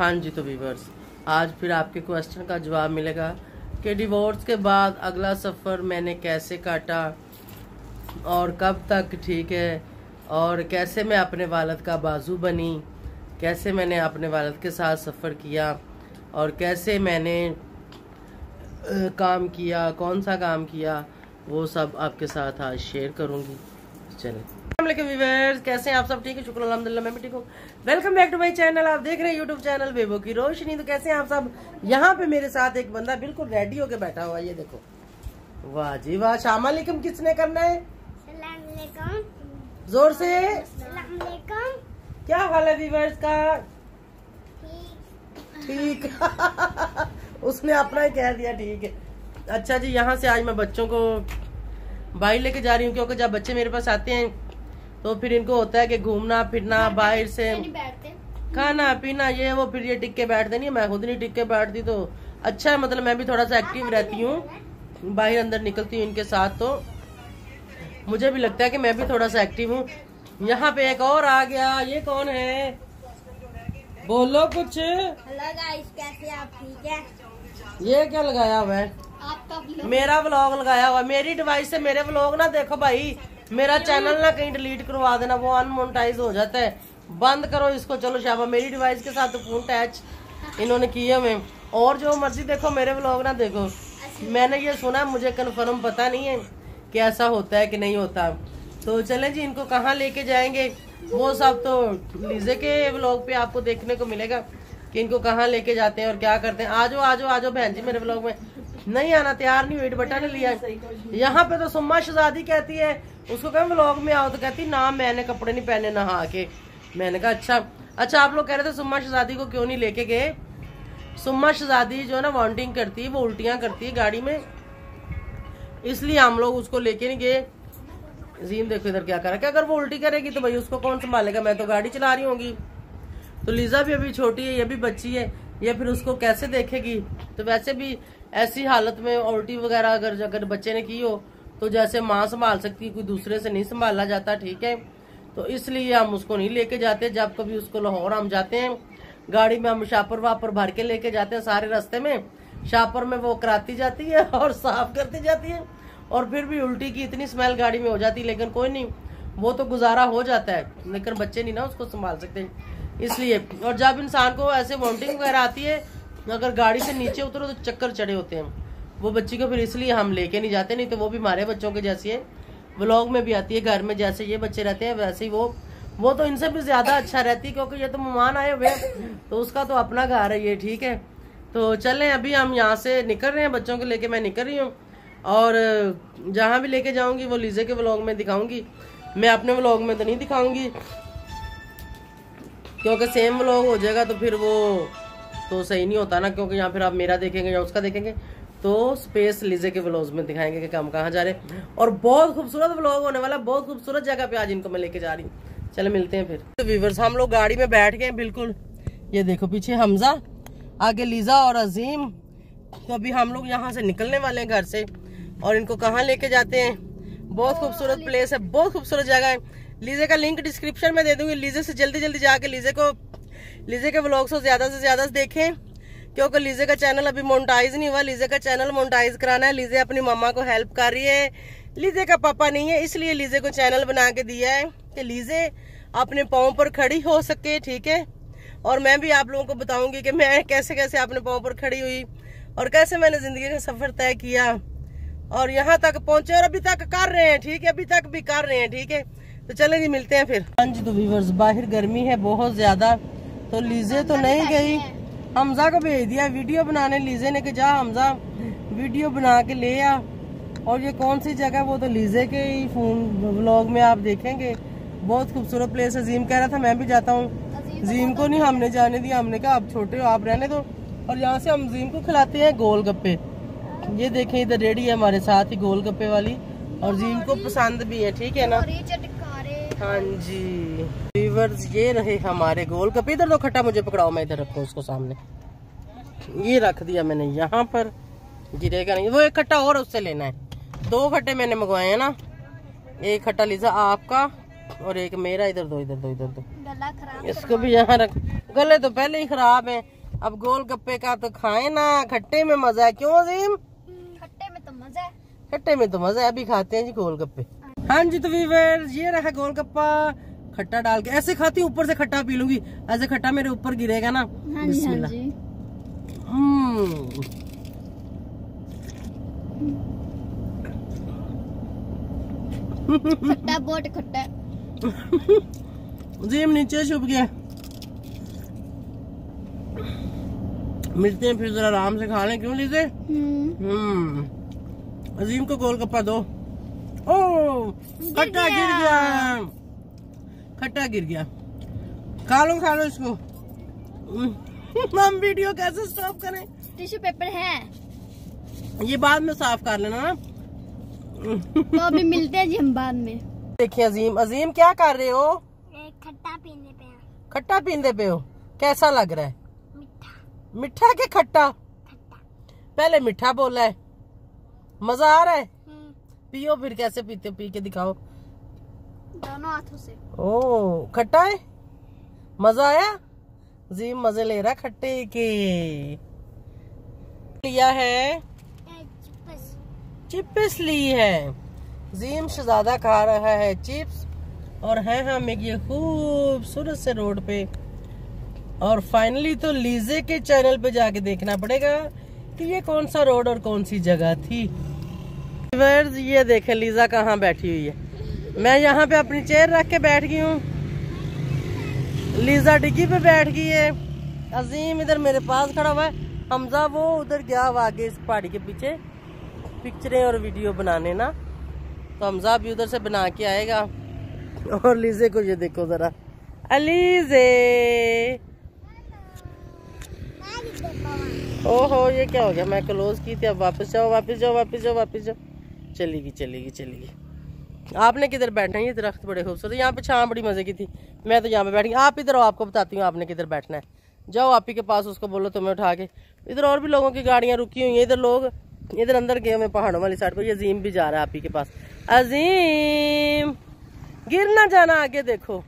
हाँ जी, तो व्यूअर्स आज फिर आपके क्वेश्चन का जवाब मिलेगा कि डिवोर्स के बाद अगला सफ़र मैंने कैसे काटा और कब तक ठीक है, और कैसे मैं अपने वालिद का बाजू बनी, कैसे मैंने अपने वालिद के साथ सफ़र किया और कैसे मैंने काम किया, कौन सा काम किया, वो सब आपके साथ आज शेयर करूँगी। चलें, व्यूअर्स कैसे हैं आप सब? ठीक है, शुक्र अल्हम्दुलिल्लाह, मैं भी ठीक हूँ। Welcome back to my channel. आप देख रहे हैं यूट्यूब चैनल बेबो की रोशनी। तो कैसे हैं आप सब? यहाँ पे मेरे साथ एक बंदा बिल्कुल रेडी होके बैठा हुआ है, ये देखो। वाह जी वाह। अस्सलाम वालेकुम किसने करना है? जोर से। क्या हाल है व्यूअर्स का? ठीक उसने अपना ही कह दिया, ठीक है। अच्छा जी, यहाँ से आज मैं बच्चों को बाहर लेके जा रही हूँ, क्योंकि जब बच्चे मेरे पास आते हैं तो फिर इनको होता है कि घूमना फिरना, बाहर से खाना पीना, ये वो, फिर ये टिक के बैठते नहीं। मैं खुद नहीं टिक के बैठती, तो अच्छा है, मतलब मैं भी थोड़ा सा एक्टिव रहती हूँ, बाहर अंदर निकलती हूँ इनके साथ, तो मुझे भी लगता है कि मैं भी थोड़ा सा एक्टिव हूँ। यहाँ पे एक और आ गया, ये कौन है? बोलो कुछ। हेलो गाइस, कैसे आप? ठीक है। ये क्या लगाया हुआ है? आपका मेरा व्लॉग लगाया हुआ। मेरी डिवाइस से मेरे व्लॉग ना देखो भाई, मेरा चैनल ना कहीं डिलीट करवा देना, वो अनमोनेटाइज हो जाता है। बंद करो इसको। चलो शाबा, मेरी डिवाइस के साथ तो फोन टैच इन्होंने किए हुए, और जो मर्जी देखो, मेरे व्लॉग ना देखो। मैंने ये सुना, मुझे कन्फर्म पता नहीं है कि ऐसा होता है कि नहीं होता। तो चलें जी, इनको कहाँ लेके जाएंगे वो सब तो लीजे के व्लॉग पे आपको देखने को मिलेगा कि इनको कहाँ लेके जाते हैं और क्या करते हैं। आजो आजो आजो बहन जी, मेरे व्लॉग में नहीं आना, तैयार नहीं हुई, बटा ने लिया। यहाँ पे तो सुम्मा शहजादी कहती है, उसको कहें व्लॉग में आओ, तो कहती ना मैंने कपड़े नहीं पहने नहा के। मैंने कहा अच्छा आप लोग कह रहे थे सुम्मा शहजादी को क्यों नहीं लेके गए? सुम्मा शहजादी जो है ना वॉमिटिंग करती है, वो उल्टियां करती है गाड़ी में, इसलिए हम लोग उसको लेके नहीं गए। जीम देखो इधर क्या कर रहा है, अगर वो उल्टी करेगी तो भाई उसको कौन संभालेगा? मैं तो गाड़ी चला रही होंगी। तो लीजा भी अभी छोटी है, ये भी बच्ची है, ये फिर उसको कैसे देखेगी? तो वैसे भी ऐसी हालत में उल्टी वगैरह अगर बच्चे ने की हो तो जैसे माँ संभाल सकती है, कोई दूसरे से नहीं संभाला जाता, ठीक है। तो इसलिए हम उसको नहीं लेके जाते। जब कभी उसको लाहौर हम जाते हैं, गाड़ी में हम शापर वापर भर के लेके जाते हैं, सारे रास्ते में शापर में वो कराती जाती है और साफ करती जाती है, और फिर भी उल्टी की इतनी स्मेल गाड़ी में हो जाती है, लेकिन कोई नहीं, वो तो गुजारा हो जाता है, लेकिन बच्चे नहीं ना उसको संभाल सकते, इसलिए। और जब इंसान को ऐसे वॉमिटिंग वगैरह आती है, अगर गाड़ी से नीचे उतरो तो चक्कर चढ़े होते हैं वो बच्ची को, फिर इसलिए हम लेके नहीं जाते। नहीं तो वो भी हमारे बच्चों के जैसी है, व्लॉग में भी आती है, घर में जैसे ये बच्चे रहते हैं वैसे ही वो तो इनसे भी ज्यादा अच्छा रहती है, क्योंकि ये तो मेहमान आए हुए तो उसका तो अपना घर है ये, ठीक है। तो चलें, अभी हम यहाँ से निकल रहे हैं, बच्चों को लेके मैं निकल रही हूँ, और जहाँ भी लेके जाऊंगी वो लीजे के व्लॉग में दिखाऊंगी, मैं अपने व्लॉग में तो नहीं दिखाऊंगी, क्योंकि सेम व्लॉग हो जाएगा तो फिर वो तो सही नहीं होता ना, क्योंकि यहाँ फिर आप मेरा देखेंगे या उसका देखेंगे, तो स्पेस लीजे के व्लॉग में दिखाएंगे कि हम कहाँ जा रहे हैं। और बहुत खूबसूरत व्लॉग होने वाला, बहुत खूबसूरत जगह पे आज इनको मैं लेके जा रही हूँ। चलो मिलते हैं फिर। तो व्यूअर्स हम लोग गाड़ी में बैठ गए बिल्कुल, ये देखो पीछे हमजा, आगे लीजा और अजीम। तो अभी हम लोग यहाँ से निकलने वाले हैं घर से, और इनको कहाँ लेके जाते हैं। बहुत खूबसूरत प्लेस है, बहुत खूबसूरत जगह है। लीजे का लिंक डिस्क्रिप्शन में दे दूंगी। लीजे से जल्दी जाके लीजे के व्लॉग से ज्यादा देखें, क्योंकि लीजे का चैनल अभी मोनेटाइज नहीं हुआ। लीजे का चैनल मोनेटाइज कराना है। लीजे अपनी मम्मा को हेल्प कर रही है, लीजे का पापा नहीं है, इसलिए लीजे को चैनल बना के दिया है कि लीजे अपने पाँव पर खड़ी हो सके, ठीक है। और मैं भी आप लोगों को बताऊंगी कि मैं कैसे कैसे अपने पाँव पर खड़ी हुई और कैसे मैंने जिंदगी का सफर तय किया और यहाँ तक पहुंचे, और अभी तक कर रहे हैं, ठीक है, अभी तक भी कर रहे हैं, ठीक है। तो चलें जी, मिलते हैं फिर। हाँ जी, तो व्यूअर्स बाहर गर्मी है बहुत ज्यादा, तो लीजे तो नहीं गई, हमजा को भेज दिया वीडियो बनाने। लीजे ने कि जा हमजा वीडियो बना के ले आ। और ये कौन सी जगह, वो तो लीजे के ही फोन व्लॉग में आप देखेंगे। बहुत खूबसूरत प्लेस है। जीम कह रहा था मैं भी जाता हूँ, जीम को नहीं हमने जाने दिया, हमने कहा आप छोटे हो आप रहने दो। और यहाँ से हम जीम को खिलाते हैं गोलगप्पे। ये देखें इधर रेडी है हमारे साथ ही गोलगप्पे वाली, और जीम को पसंद भी है, ठीक है ना। हाँ जी व्यूअर्स, ये रहे हमारे गोलगप्पे। इधर तो खट्टा मुझे पकड़ाओ, मैं इधर रखूँ उसको सामने। ये रख दिया मैंने यहाँ पर, गिरेगा नहीं। वो एक खट्टा और उससे लेना है, 2 खट्टे मैंने मंगवाए हैं ना, एक खट्टा लीजा आपका और एक मेरा। इधर दो। इसको भी यहाँ रख, गले तो पहले ही खराब है, अब गोलगप्पे का तो खाए ना, खट्टे में मजा है। क्यों अजीम? खट्टे में तो मजा है। खट्टे में तो मजा है। अभी खाते हैं जी गोलगप्पे। हाँ जी तो व्यूअर्स, ये रहा गोलगप्पा खट्टा डाल के। ऐसे खाती हूँ, ऊपर से खट्टा पी लूंगी। ऐसे खट्टा मेरे ऊपर गिरेगा ना। बिस्मिल्लाह। खट्टा बहुत खट्टा। जीम नीचे छुप गया। मिलते हैं फिर, जरा आराम से खा लें। क्यों लीजिए? अजीम को गोलगप्पा दो। ओ खट्टा गिर गया, खट्टा गिर गया। खा लो इसको। हम वीडियो कैसे स्टॉप करें? टिश्यू पेपर है, ये बाद में साफ कर लेना ना। तो अभी मिलते हैं जी हम बाद में। देखिए अजीम क्या कर रहे हो? खट्टा पीने पे। खट्टा पीने पे हो? कैसा लग रहा है? मीठा। मीठा के खट्टा? पहले मीठा बोला है। मजा आ रहा है? पियो फिर। कैसे पीते हो? पी के दिखाओ। दोनों हाथों से। ओ खट्टा है? मजा आया? अजीम मजे ले रहा खट्टे के। लिया है चिप्स ली है। जीम शहजादा खा रहा है चिप्स, और है हम एक ये खूबसूरत से रोड पे। और फाइनली तो लीजे के चैनल पे जाके देखना पड़ेगा कि ये कौन सा रोड और कौन सी जगह थी। ये देखे लीजा कहाँ बैठी हुई है। मैं यहाँ पे अपनी चेयर रख के बैठ गई हूँ, लीजा डिग्गी पे बैठ गई है। अजीम इधर मेरे पास खड़ा हुआ है। हमजा वो उधर गया हुआ आगे इस पहाड़ी के पीछे पिक्चरें और वीडियो बनाने ना, तो हमजा भी उधर से बना के आएगा। और लीजे को ये देखो जरा, अलीजे। ओहो ये क्या हो गया? मैं क्लोज की थी, अब वापस जाओ वापस जाओ वापस जाओ वापस जाओ। चलेगी। आपने किधर बैठना है? ये दरख्त बड़े खूबसूरत, यहाँ पे छां बड़ी मजे की थी। मैं तो यहाँ पे बैठ गई। आप इधर आओ, आपको बताती हूँ आपने किधर बैठना है। जाओ आप ही के पास, उसको बोलो तुम्हें उठा के। इधर और भी लोगों की गाड़ियां रुकी हुई है। इधर लोग इधर अंदर गए हुए पहाड़ों वाली साइड पर। ये अजीम भी जा रहा है आप ही के पास। अजीम गिर ना जाना, आगे देखो।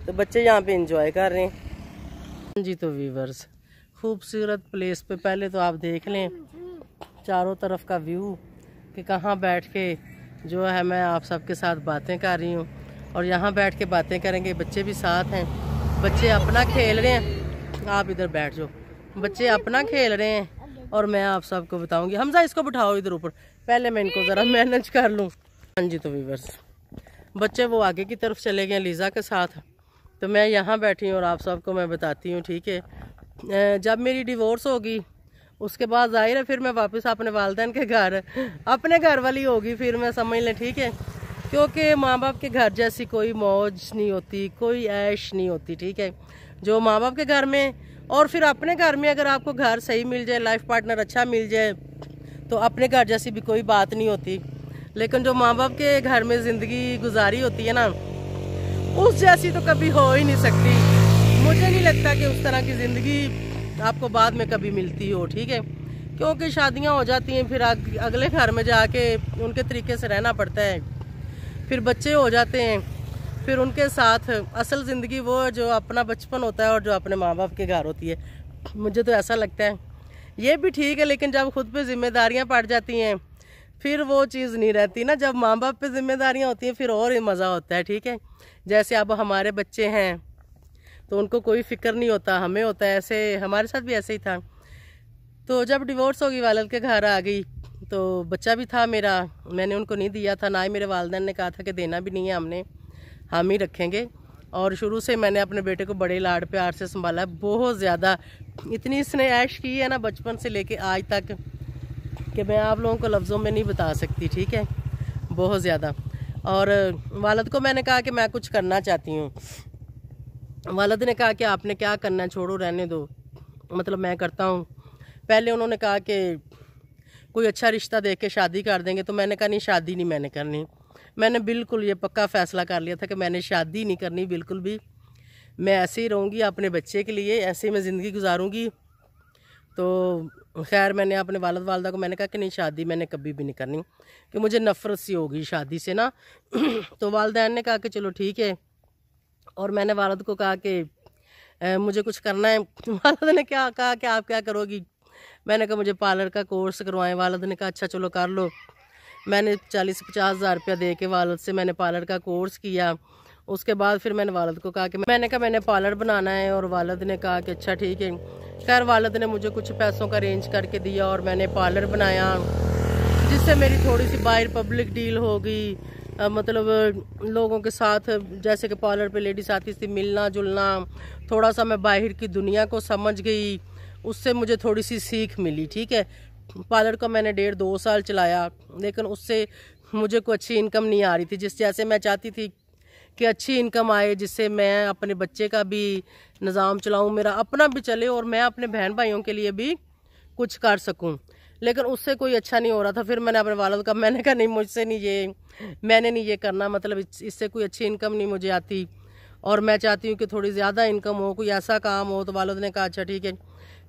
तो बच्चे यहाँ पे एंजॉय कर रहे हैं जी। तो व्यूअर्स, खूबसूरत प्लेस पे पहले तो आप देख लें चारों तरफ का व्यू, कि कहाँ बैठ के जो है मैं आप सबके साथ बातें कर रही हूँ। और यहाँ बैठ के बातें करेंगे। बच्चे भी साथ हैं, बच्चे अपना खेल रहे हैं। आप इधर बैठ जाओ, बच्चे अपना खेल रहे हैं और मैं आप सबको बताऊंगी। हमजा इसको बिठाओ इधर ऊपर, पहले मैं इनको जरा मैनेज कर लूँ। हाँ जी तो व्यूअर्स, बच्चे वो आगे की तरफ चले गए लीजा के साथ, तो मैं यहाँ बैठी हूँ और आप सबको मैं बताती हूँ। ठीक है, जब मेरी डिवोर्स होगी उसके बाद जाहिर है फिर मैं वापस अपने वालिदैन के घर, अपने घर वाली होगी फिर, मैं समझ लें। ठीक है, क्योंकि माँ बाप के घर जैसी कोई मौज नहीं होती, कोई ऐश नहीं होती। ठीक है, जो माँ बाप के घर में और फिर अपने घर में अगर आपको घर सही मिल जाए, लाइफ पार्टनर अच्छा मिल जाए, तो अपने घर जैसी भी कोई बात नहीं होती। लेकिन जो माँ बाप के घर में ज़िंदगी गुजारी होती है ना, उस जैसी तो कभी हो ही नहीं सकती। मुझे नहीं लगता कि उस तरह की ज़िंदगी आपको बाद में कभी मिलती हो। ठीक है, क्योंकि शादियां हो जाती हैं, फिर अगले घर में जाके उनके तरीके से रहना पड़ता है, फिर बच्चे हो जाते हैं, फिर उनके साथ असल ज़िंदगी वो जो अपना बचपन होता है और जो अपने माँ बाप के घर होती है। मुझे तो ऐसा लगता है ये भी ठीक है, लेकिन जब खुद पे जिम्मेदारियां पड़ जाती हैं फिर वो चीज़ नहीं रहती ना। जब माँ बाप पे जिम्मेदारियां होती हैं फिर और ही मज़ा होता है। ठीक है, जैसे अब हमारे बच्चे हैं तो उनको कोई फिक्र नहीं होता, हमें होता है। ऐसे हमारे साथ भी ऐसे ही था। तो जब डिवोर्स होगी, वालिद के घर आ गई, तो बच्चा भी था मेरा, मैंने उनको नहीं दिया था, ना ही मेरे वालिदैन ने कहा था कि देना भी नहीं है, हमने हम ही रखेंगे। और शुरू से मैंने अपने बेटे को बड़े लाड प्यार से संभाला है, बहुत ज़्यादा। इतनी इसने ऐश की है ना बचपन से लेके आज तक कि मैं आप लोगों को लफ्ज़ों में नहीं बता सकती। ठीक है, बहुत ज़्यादा। और वालिद को मैंने कहा कि मैं कुछ करना चाहती हूँ। वालिद ने कहा कि आपने क्या करना है, छोड़ो रहने दो, मतलब मैं करता हूँ। पहले उन्होंने कहा कि कोई अच्छा रिश्ता देख के शादी कर देंगे, तो मैंने कहा नहीं, शादी नहीं मैंने करनी। मैंने बिल्कुल ये पक्का फ़ैसला कर लिया था कि मैंने शादी नहीं करनी बिल्कुल भी। मैं ऐसे ही रहूँगी अपने बच्चे के लिए, ऐसे ही मैं ज़िंदगी गुजारूँगी। तो खैर मैंने अपने वालिद वालिदा को मैंने कहा कि नहीं, शादी मैंने कभी भी नहीं करनी, कि मुझे नफ़रत सी होगी शादी से ना। तो वालिदैन ने कहा कि चलो ठीक है। और मैंने वालिद को कहा कि मुझे कुछ करना है। वालिद ने क्या कहा कि आप क्या करोगी? मैंने कहा मुझे पार्लर का कोर्स करवाएं। वालिद ने कहा अच्छा चलो कर लो। मैंने 40-50 हज़ार रुपया दे के वालिद से मैंने पार्लर का कोर्स किया। उसके बाद फिर मैंने वालिद को कहा कि मैंने पार्लर बनाना है, और वालिद ने कहा कि अच्छा ठीक है। खैर वालिद ने मुझे कुछ पैसों का अरेंज करके दिया और मैंने पार्लर बनाया, जिससे मेरी थोड़ी सी बाहर पब्लिक डील हो गई। मतलब लोगों के साथ, जैसे कि पार्लर पे लेडीज आती थी, मिलना जुलना, थोड़ा सा मैं बाहर की दुनिया को समझ गई। उससे मुझे थोड़ी सी सीख मिली। ठीक है, पार्लर को मैंने 1.5-2 साल चलाया, लेकिन उससे मुझे कोई अच्छी इनकम नहीं आ रही थी। जैसे मैं चाहती थी कि अच्छी इनकम आए, जिससे मैं अपने बच्चे का भी निज़ाम चलाऊं, मेरा अपना भी चले और मैं अपने बहन भाइयों के लिए भी कुछ कर सकूं, लेकिन उससे कोई अच्छा नहीं हो रहा था। फिर मैंने अपने वालिद का मैंने कहा नहीं, मुझसे नहीं ये, मैंने नहीं ये करना, मतलब इससे कोई अच्छी इनकम नहीं मुझे आती, और मैं चाहती हूँ कि थोड़ी ज़्यादा इनकम हो, कोई ऐसा काम हो। तो वालिद ने कहा अच्छा ठीक है।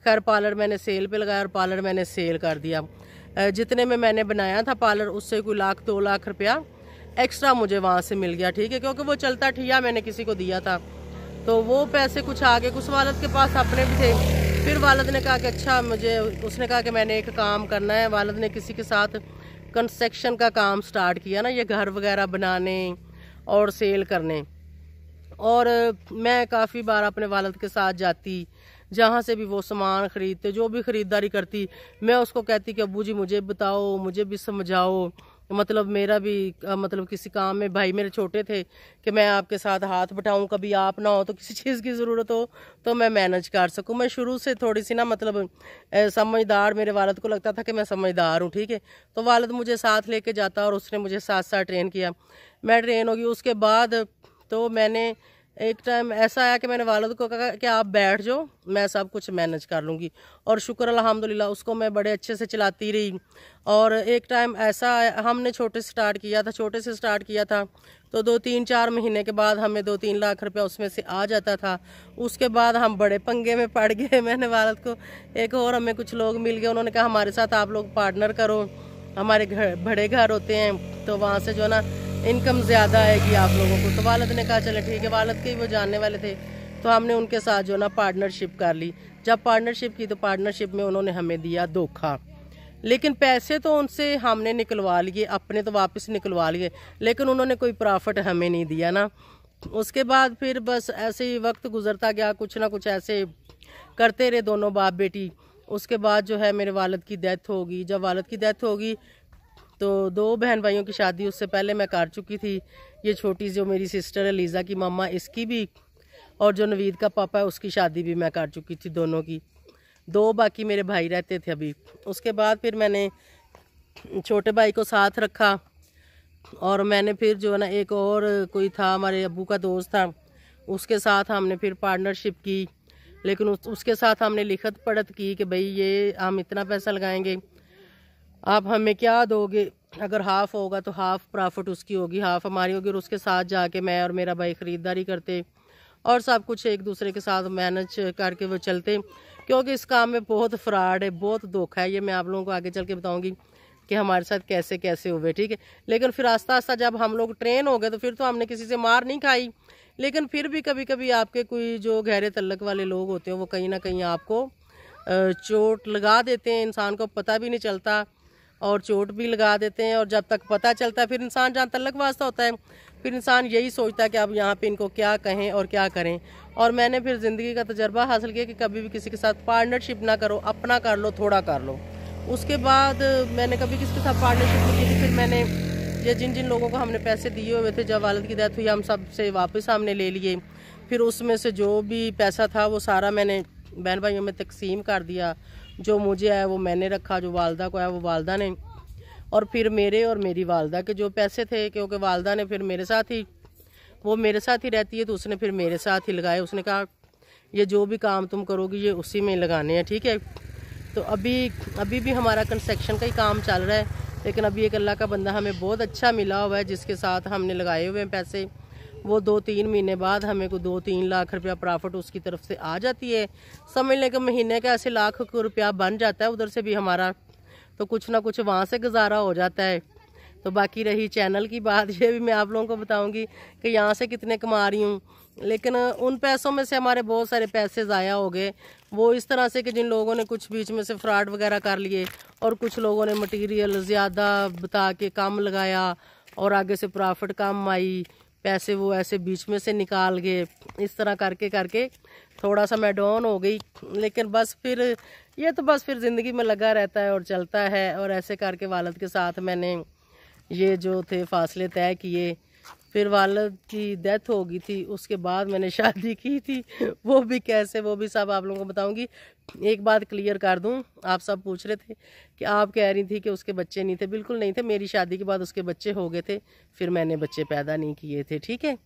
खैर पार्लर मैंने सेल पे लगाया और पार्लर मैंने सेल कर दिया। जितने में मैंने बनाया था पार्लर, उससे कोई 1-2 लाख रुपया एक्स्ट्रा मुझे वहाँ से मिल गया। ठीक है, क्योंकि वो चलता ठिया मैंने किसी को दिया था, तो वो पैसे कुछ आगे, कुछ वालिद के पास अपने भी थे। फिर वालिद ने कहा कि अच्छा मुझे, उसने कहा कि मैंने एक काम करना है। वालिद ने किसी के साथ कंस्ट्रक्शन का काम स्टार्ट किया ना, ये घर वगैरह बनाने और सेल करने। और मैं काफ़ी बार अपने वालिद के साथ जाती, जहाँ से भी वो सामान ख़रीदते, जो भी ख़रीदारी करती, मैं उसको कहती कि अब्बू जी मुझे बताओ, मुझे भी समझाओ, मतलब मेरा भी मतलब किसी काम में, भाई मेरे छोटे थे कि मैं आपके साथ हाथ बटाऊं, कभी आप ना हो तो किसी चीज़ की ज़रूरत हो तो मैं मैनेज कर सकूं। मैं शुरू से थोड़ी सी ना मतलब समझदार, मेरे वालिद को लगता था कि मैं समझदार हूं। ठीक है, तो वालिद मुझे साथ लेके जाता और उसने मुझे साथ साथ ट्रेन किया, मैं ट्रेन होगी। उसके बाद तो मैंने एक टाइम ऐसा आया कि मैंने वालिद को कहा कि आप बैठ जाओ, मैं सब कुछ मैनेज कर लूँगी, और शुक्र अल्हम्दुलिल्लाह उसको मैं बड़े अच्छे से चलाती रही। और एक टाइम ऐसा आया, हमने छोटे से स्टार्ट किया था, तो 2-3-4 महीने के बाद हमें 2-3 लाख रुपया उसमें से आ जाता था। उसके बाद हम बड़े पंगे में पड़ गए। मैंने वालिद को, एक और हमें कुछ लोग मिल गए, उन्होंने कहा हमारे साथ आप लोग पार्टनर करो, हमारे घर बड़े घर होते हैं तो वहाँ से जो है ना इनकम ज़्यादा आएगी आप लोगों को। तो वालिद ने कहा चले ठीक है, वालिद के ही वो जानने वाले थे, तो हमने उनके साथ जो ना पार्टनरशिप कर ली। जब पार्टनरशिप की तो पार्टनरशिप में उन्होंने हमें दिया धोखा, लेकिन पैसे तो उनसे हमने निकलवा लिए, अपने तो वापस निकलवा लिए, लेकिन उन्होंने कोई प्रॉफिट हमें नहीं दिया ना। उसके बाद फिर बस ऐसे ही वक्त गुजरता गया, कुछ ना कुछ ऐसे करते रहे दोनों बाप बेटी। उसके बाद जो है मेरे वालिद की डेथ होगी। जब वालिद की डेथ होगी तो 2 बहन भाइयों की शादी उससे पहले मैं कर चुकी थी। ये छोटी जो मेरी सिस्टर है लीज़ा की मम्मा, इसकी भी, और जो नवीद का पापा है उसकी शादी भी मैं कर चुकी थी, दोनों की। 2 बाकी मेरे भाई रहते थे अभी। उसके बाद फिर मैंने छोटे भाई को साथ रखा, और मैंने फिर जो है ना एक और कोई था हमारे अब्बू का दोस्त था, उसके साथ हमने फिर पार्टनरशिप की, लेकिन उसके साथ हमने लिखत पढ़त की कि भाई ये हम इतना पैसा लगाएंगे, आप हमें क्या दोगे, अगर हाफ होगा तो हाफ प्रॉफिट उसकी होगी, हाफ हमारी होगी। और उसके साथ जाके मैं और मेरा भाई ख़रीदारी करते और सब कुछ एक दूसरे के साथ मैनेज करके वो चलते, क्योंकि इस काम में बहुत फ्रॉड है, बहुत धोखा है। ये मैं आप लोगों को आगे चल के बताऊंगी कि हमारे साथ कैसे कैसे हुए। ठीक है, लेकिन फिर आस्ता आस्ता जब हम लोग ट्रेन हो गए तो फिर तो हमने किसी से मार नहीं खाई, लेकिन फिर भी कभी कभी आपके कोई जो गहरे तल्लक वाले लोग होते हैं वो कहीं ना कहीं आपको चोट लगा देते हैं, इंसान को पता भी नहीं चलता और चोट भी लगा देते हैं। और जब तक पता चलता है फिर इंसान जहाँ तल्लक वास्ता होता है, फिर इंसान यही सोचता है कि अब यहाँ पे इनको क्या कहें और क्या करें। और मैंने फिर ज़िंदगी का तजर्बा हासिल किया कि कभी भी किसी के साथ पार्टनरशिप ना करो, अपना कर लो, थोड़ा कर लो। उसके बाद मैंने कभी किसी के साथ पार्टनरशिप नहीं की थी। फिर मैंने ये जिन जिन लोगों को हमने पैसे दिए हुए थे, जब वालिद की डेथ हुई हम सब से वापस हमने ले लिए। फिर उसमें से जो भी पैसा था वो सारा मैंने बहन भाइयों में तकसीम कर दिया। जो मुझे आया वो मैंने रखा, जो वालदा को आया वो वालदा ने, और फिर मेरे और मेरी वालदा के जो पैसे थे, क्योंकि वालदा ने फिर मेरे साथ ही, वो मेरे साथ ही रहती है तो उसने फिर मेरे साथ ही लगाए। उसने कहा ये जो भी काम तुम करोगी ये उसी में लगाने हैं, ठीक है। तो अभी भी हमारा कंस्ट्रक्शन का ही काम चल रहा है, लेकिन अभी एक अल्लाह का बंदा हमें बहुत अच्छा मिला हुआ है जिसके साथ हमने लगाए हुए हैं पैसे। वो 2-3 महीने बाद हमें को 2-3 लाख रुपया प्रॉफिट उसकी तरफ से आ जाती है। समझ लें कि महीने का ऐसे लाख रुपया बन जाता है उधर से भी हमारा, तो कुछ ना कुछ वहाँ से गुजारा हो जाता है। तो बाकी रही चैनल की बात, ये भी मैं आप लोगों को बताऊंगी कि यहाँ से कितने कमा रही हूँ। लेकिन उन पैसों में से हमारे बहुत सारे पैसे ज़ाया हो गए, वो इस तरह से कि जिन लोगों ने कुछ बीच में से फ्रॉड वगैरह कर लिए और कुछ लोगों ने मटेरियल ज़्यादा बता के कम लगाया और आगे से प्रॉफिट कम आई, पैसे वो ऐसे बीच में से निकाल गए। इस तरह करके करके थोड़ा सा मैं डाउन हो गई। लेकिन बस फिर ये तो बस फिर ज़िंदगी में लगा रहता है और चलता है। और ऐसे करके वालिद के साथ मैंने ये जो थे फासले तय किए। फिर वालिद की डेथ हो गई थी, उसके बाद मैंने शादी की थी। वो भी कैसे, वो भी सब आप लोगों को बताऊंगी। एक बात क्लियर कर दूं, आप सब पूछ रहे थे कि आप कह रही थी कि उसके बच्चे नहीं थे। बिल्कुल नहीं थे, मेरी शादी के बाद उसके बच्चे हो गए थे, फिर मैंने बच्चे पैदा नहीं किए थे। ठीक है,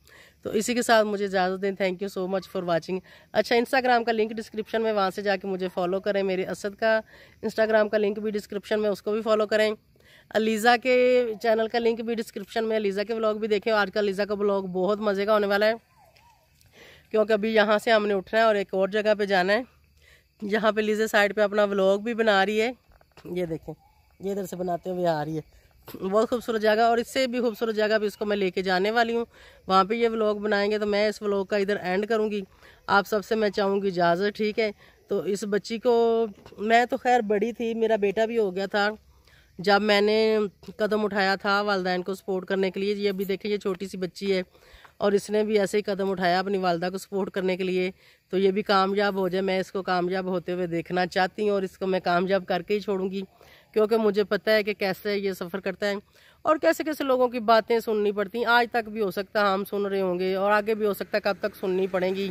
तो इसी के साथ मुझे इजाज़त दें। Thank you so much for watching. अच्छा, इंस्टाग्राम का लिंक डिस्क्रिप्शन में, वहाँ से जाके मुझे फॉलो करें। मेरे असद का इंस्टाग्राम का लिंक भी डिस्क्रिप्शन में, उसको भी फॉलो करें। अलीज़ा के चैनल का लिंक भी डिस्क्रिप्शन में, अलीज़ा के व्लॉग भी देखें। आज का अलीज़ा का व्लॉग बहुत मज़े का होने वाला है, क्योंकि अभी यहाँ से हमने उठना है और एक और जगह पे जाना है, जहाँ पे लीज़ा साइड पे अपना व्लॉग भी बना रही है। ये देखें, ये इधर से बनाते हुए आ रही है। बहुत खूबसूरत जगह, और इससे भी खूबसूरत जगह भी इसको मैं लेके जाने वाली हूँ। वहाँ पे ये व्लॉग बनाएंगे। तो मैं इस व्लॉग का इधर एंड करूँगी। आप सबसे मैं चाहूँगी इजाज़त। ठीक है, तो इस बच्ची को, मैं तो खैर बड़ी थी, मेरा बेटा भी हो गया था जब मैंने कदम उठाया था वालिदैन को सपोर्ट करने के लिए। ये अभी देखिए, ये छोटी सी बच्ची है और इसने भी ऐसे ही कदम उठाया अपनी वालिदा को सपोर्ट करने के लिए। तो ये भी कामयाब हो जाए, मैं इसको कामयाब होते हुए देखना चाहती हूँ और इसको मैं कामयाब करके ही छोड़ूंगी, क्योंकि मुझे पता है कि कैसे ये सफ़र करता है और कैसे कैसे लोगों की बातें सुननी पड़ती हैं। आज तक भी हो सकता है हम सुन रहे होंगे और आगे भी हो सकता है कब तक सुननी पड़ेंगी।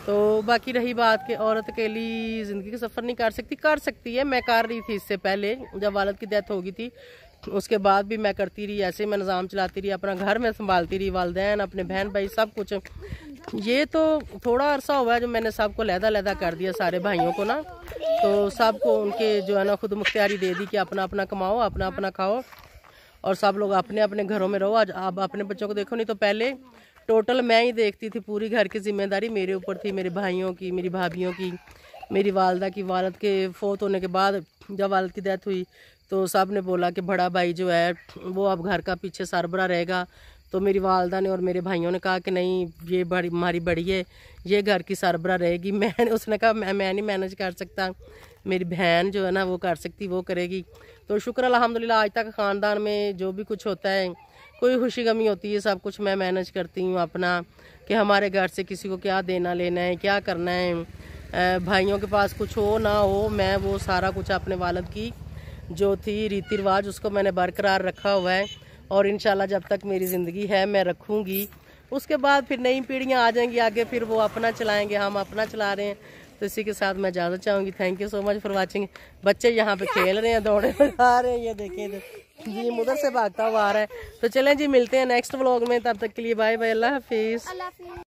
तो बाकी रही बात कि औरत अकेली ज़िंदगी का सफ़र नहीं कर सकती है। मैं कर रही थी इससे पहले, जब वालिद की डेथ हो गई थी उसके बाद भी मैं करती रही, ऐसे मैं निज़ाम चलाती रही, अपना घर में संभालती रही, वालिदैन, अपने बहन भाई सब कुछ। ये तो थोड़ा अरसा हुआ है जो मैंने सबको लहदा कर दिया, सारे भाइयों को ना, तो सबको उनके जो है ना खुद मुख्तियारी दे दी कि अपना अपना कमाओ, अपना अपना खाओ और सब लोग अपने अपने घरों में रहो। आज आप अपने बच्चों को देखो, नहीं तो पहले टोटल मैं ही देखती थी, पूरी घर की जिम्मेदारी मेरे ऊपर थी, मेरे भाइयों की, मेरी भाभियों की, मेरी वालिदा की। वालिद के फोत होने के बाद जब वालिद की डेथ हुई तो सब ने बोला कि बड़ा भाई जो है वो अब घर का पीछे सरबरा रहेगा। तो मेरी वालिदा ने और मेरे भाइयों ने कहा कि नहीं, ये बड़ी हमारी बड़ी है, ये घर की सरबरा रहेगी। उसने कहा मैं नहीं मैनेज कर सकता, मेरी बहन जो है ना वो कर सकती, वो करेगी। तो शुक्र अल्हम्दुलिल्लाह, आज तक ख़ानदान में जो भी कुछ होता है, कोई खुशी गमी होती है, सब कुछ मैं मैनेज करती हूँ अपना, कि हमारे घर से किसी को क्या देना लेना है, क्या करना है, भाइयों के पास कुछ हो ना हो, मैं वो सारा कुछ अपने वालिद की जो थी रीति रिवाज उसको मैंने बरकरार रखा हुआ है और इंशाल्लाह जब तक मेरी ज़िंदगी है मैं रखूँगी। उसके बाद फिर नई पीढ़ियाँ आ जाएंगी आगे, फिर वो अपना चलाएंगे, हम अपना चला रहे हैं। तो इसी के साथ मैं इजाज़त चाहूँगी। Thank you so much for watching. बच्चे यहाँ पे खेल रहे हैं, दौड़े आ रहे हैं, ये देखिए जी उधर से भागता हुआ आ रहा है। तो चलें जी, मिलते हैं नेक्स्ट व्लॉग में, तब तक के लिए बाय बाय, अल्लाह हाफिज़।